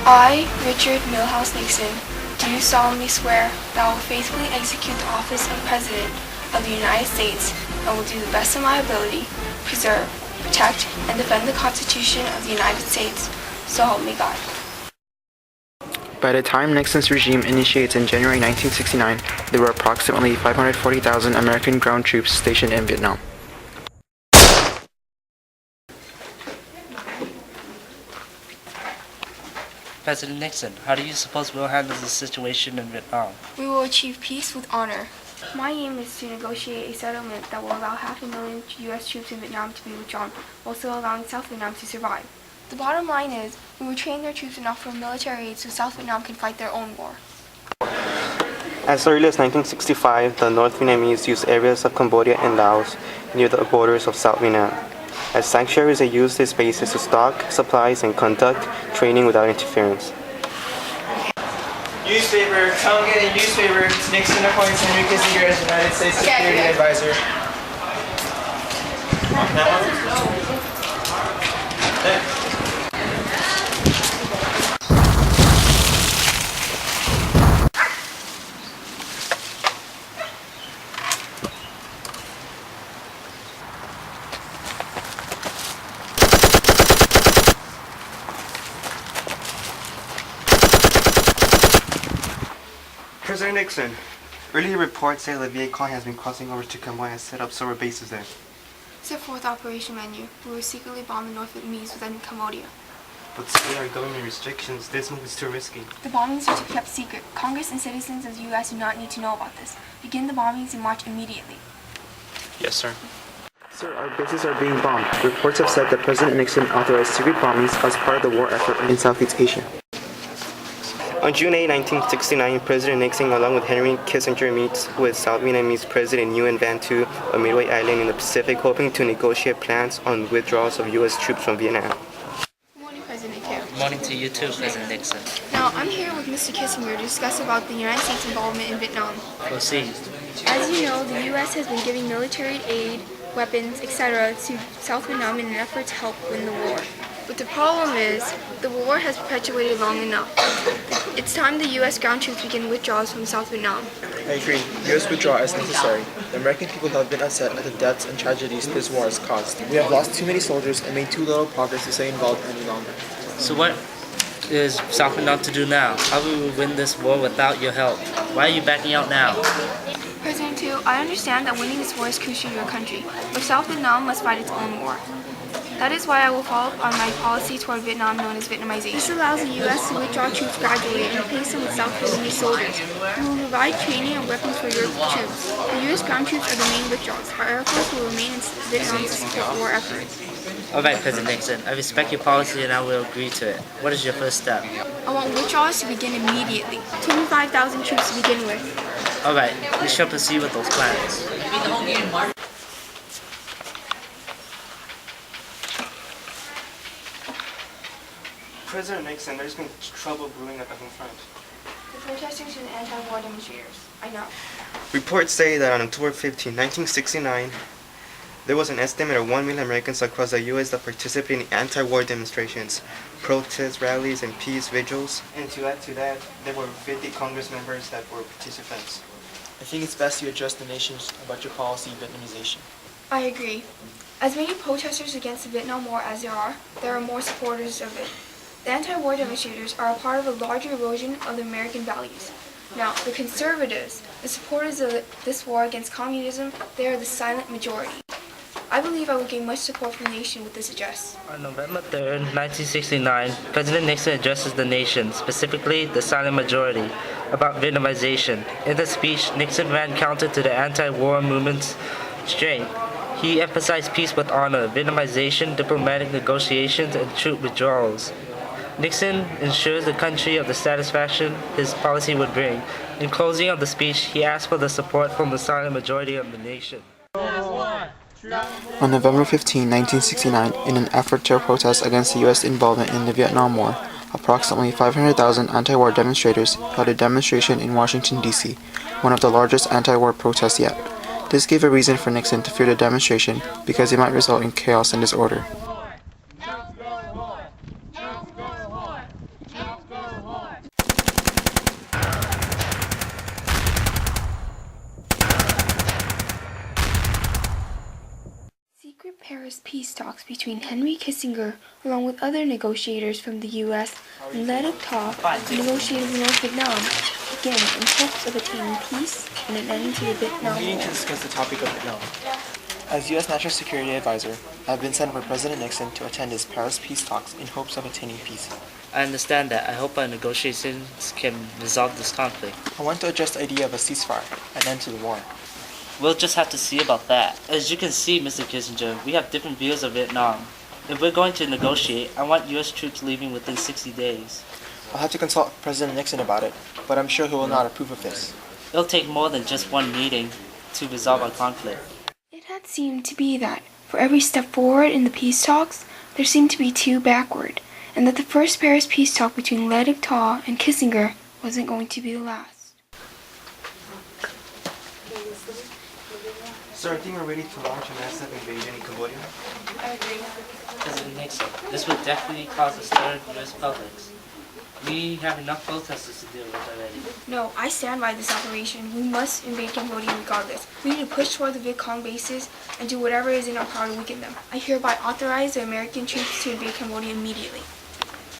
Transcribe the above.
I, Richard Milhouse Nixon, do solemnly swear that I will faithfully execute the office of President of the United States and will do the best of my ability, preserve, protect, and defend the Constitution of the United States. So help me God. By the time Nixon's regime initiates in January 1969, there were approximately 540,000 American ground troops stationed in Vietnam. President Nixon, how do you suppose we'll handle the situation in Vietnam? We will achieve peace with honor. My aim is to negotiate a settlement that will allow 500,000 U.S. troops in Vietnam to be withdrawn, while still allowing South Vietnam to survive. The bottom line is, we will train their troops enough for military aid so South Vietnam can fight their own war. As early as 1965, the North Vietnamese used areas of Cambodia and Laos near the borders of South Vietnam. As sanctuaries, they used these bases to stock supplies and conduct training without interference. Newspaper, tongue getting newspaper. Nixon appoints Henry Kissinger as United States Security Advisor. President Nixon, earlier reports say the Viet Cong has been crossing over to Cambodia and set up several bases there. Set forth the operation menu. We will secretly bomb the North Vietnamese within Cambodia. But still, our government restrictions, this move is too risky. The bombings are to be kept secret. Congress and citizens of the U.S. do not need to know about this. Begin the bombings and march immediately. Yes, sir. Sir, our bases are being bombed. Reports have said that President Nixon authorized secret bombings as part of the war effort in Southeast Asia. On June 8, 1969, President Nixon, along with Henry Kissinger, meets with South Vietnamese President Nguyen Van Thu on Midway Island in the Pacific, hoping to negotiate plans on withdrawals of U.S. troops from Vietnam. Good morning, President Kim. Good morning to you too, President Nixon. Now, I'm here with Mr. Kissinger to discuss about the United States involvement in Vietnam. Proceed. As you know, the U.S. has been giving military aid, weapons, etc. to South Vietnam in an effort to help win the war. But the problem is, the war has perpetuated long enough. It's time the U.S. ground troops begin withdrawals from South Vietnam. I agree. U.S. withdrawal is necessary. The American people have been upset at the deaths and tragedies this war has caused. We have lost too many soldiers and made too little progress to stay involved any longer. So what is South Vietnam to do now? How will we win this war without your help? Why are you backing out now? President Tu, I understand that winning this war is crucial to your country, but South Vietnam must fight its own war. That is why I will follow up on my policy toward Vietnam known as Vietnamization. This allows the U.S. to withdraw troops gradually and replace them with South Vietnamese soldiers. We will provide training and weapons for your troops. The U.S. ground troops are the main withdrawals. Our Air Force will remain in Vietnam to support war efforts. Alright, President Nixon. I respect your policy and I will agree to it. What is your first step? I want withdrawals to begin immediately. 25,000 troops to begin with. Alright, we shall proceed with those plans. President Nixon, there's been trouble brewing at the home front. The protesters and the anti-war demonstrators. I know. Reports say that on October 15, 1969, there was an estimate of 1 million Americans across the U.S. that participated in anti-war demonstrations, protests, rallies, and peace vigils. And to add to that, there were 50 Congress members that were participants. I think it's best you address the nations about your policy Vietnamization. I agree. As many protesters against the Vietnam War as there are more supporters of it. The anti-war demonstrators are a part of a larger erosion of the American values. Now, the conservatives, the supporters of this war against communism, they are the silent majority. I believe I will gain much support from the nation with this address. On November 3rd, 1969, President Nixon addresses the nation, specifically the silent majority, about Vietnamization. In the speech, Nixon ran counter to the anti-war movement's strength. He emphasized peace with honor, Vietnamization, diplomatic negotiations, and troop withdrawals. Nixon ensures the country of the satisfaction his policy would bring. In closing of the speech, he asked for the support from the silent majority of the nation. On November 15, 1969, in an effort to protest against the U.S. involvement in the Vietnam War, approximately 500,000 anti-war demonstrators held a demonstration in Washington, D.C., one of the largest anti-war protests yet. This gave a reason for Nixon to fear the demonstration because it might result in chaos and disorder. Paris peace talks between Henry Kissinger, along with other negotiators from the U.S., and Le Duc Tho, the negotiator of North Vietnam, began in hopes of attaining peace and an end to the Vietnam Meeting War. to discuss the topic of Vietnam. As U.S. National Security Advisor, I have been sent by President Nixon to attend his Paris peace talks in hopes of attaining peace. I understand that. I hope our negotiations can resolve this conflict. I want to address the idea of a ceasefire, an end to the war. We'll just have to see about that. As you can see, Mr. Kissinger, we have different views of Vietnam. If we're going to negotiate, I want U.S. troops leaving within 60 days. I'll have to consult President Nixon about it, but I'm sure he will not approve of this. It'll take more than just one meeting to resolve our conflict. It had seemed to be that, for every step forward in the peace talks, there seemed to be two backward, and that the first Paris peace talk between Le Duc Tho and Kissinger wasn't going to be the last. Sir, I think we're ready to launch a massive invasion in Cambodia. President Nixon, this would definitely cause a stir in U.S. publics. We have enough protesters to deal with already. No, I stand by this operation. We must invade Cambodia regardless. We need to push toward the Viet Cong bases and do whatever is in our power to weaken them. I hereby authorize the American troops to invade Cambodia immediately.